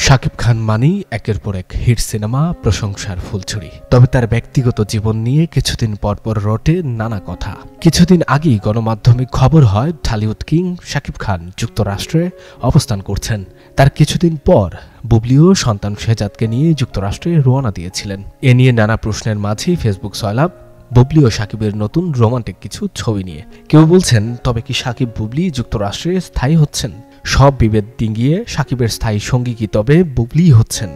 শাকিব খান মানেই একের পর এক হিট সিনেমা, প্রশংসার ফুলছড়ি। তবে তার ব্যক্তিগত জীবন নিয়ে কিছুদিন পরপর রটে নানা কথা। কিছুদিন আগেই গণমাধ্যমে খবর হয় ঢালিউড কিং শাকিব খান যুক্তরাষ্ট্রে অবস্থান করছেন। তার কিছুদিন পর বুবলিও সন্তান শেহজাদকে নিয়ে যুক্তরাষ্ট্রে রওনা দিয়েছিলেন। এ নিয়ে নানা প্রশ্নের মাঝেই ফেসবুক সয়লাব বুবলি ও শাকিবের নতুন রোমান্টিক কিছু ছবি নিয়ে। কেউ বলছেন, তবে কি শাকিব বুবলি যুক্তরাষ্ট্রে স্থায়ী হচ্ছেন? সব বিভেদ ডিঙিয়ে শাকিবের স্থায়ী সঙ্গী কি তবে বুবলিই হচ্ছেন?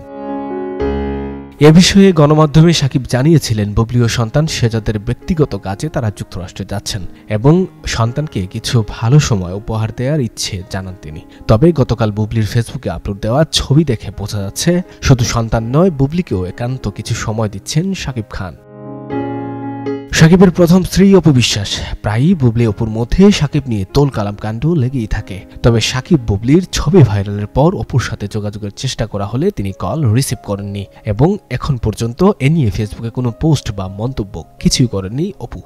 এ বিষয়ে গণমাধ্যমে শাকিব জানিয়েছিলেন, বুবলি ও সন্তান শেহজাদের ব্যক্তিগত কাজে তারা যুক্তরাষ্ট্রে যাচ্ছেন এবং সন্তানকে কিছু ভালো সময় উপহার দেওয়ার ইচ্ছে জানান তিনি। তবে গতকাল বুবলির ফেসবুকে আপলোড দেওয়া ছবি দেখে বোঝা যাচ্ছে, শুধু সন্তান নয়, বুবলিকেও একান্ত কিছু সময় দিচ্ছেন শাকিব খান। শাকিবের প্রথম স্ত্রী অপু বিশ্বাস। প্রায়ই বুবলি অপুর মধ্যে শাকিব নিয়ে তোল কালাম কাণ্ড লেগেই থাকে। তবে শাকিব বুবলির ছবি ভাইরালের পর অপুর সাথে যোগাযোগের চেষ্টা করা হলে তিনি কল রিসিভ করেননি এবং এখন পর্যন্ত এ নিয়ে ফেসবুকে কোনো পোস্ট বা মন্তব্য কিছুই করেননি অপু।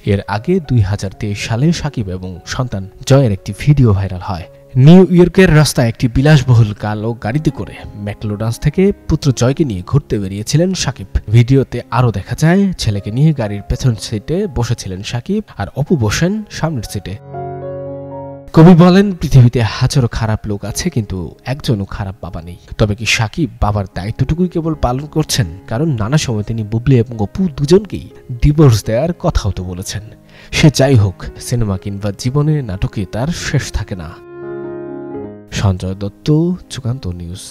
এর আগে 2023 সালে শাকিব এবং সন্তান জয়ের একটি ভিডিও ভাইরাল হয়। নিউ ইয়র্কের রাস্তায় একটি বিলাসবহুল কালো গাড়িতে করে ম্যাকলোডান্স থেকে পুত্র জয়কে নিয়ে ঘুরতে বেরিয়েছিলেন শাকিব। ভিডিওতে আরও দেখা যায়, ছেলেকে নিয়ে গাড়ির পেছন সিটে বসেছিলেন শাকিব আর অপু বসেন সামনের সিটে। কবি বলেন, পৃথিবীতে হাজারো খারাপ লোক আছে, কিন্তু একজনও খারাপ বাবা নেই। তবে কি শাকিব বাবার দায়িত্বটুকুই কেবল পালন করছেন? কারণ নানা সময় তিনি বুবলি এবং অপু দুজনকেই ডিভোর্স দেওয়ার কথাও তো বলেছেন। সে যাই হোক, সিনেমা কিংবা জীবনে নাটকে তার শেষ থাকে না। সঞ্জয় দত্ত, যুগান্তর নিউজ।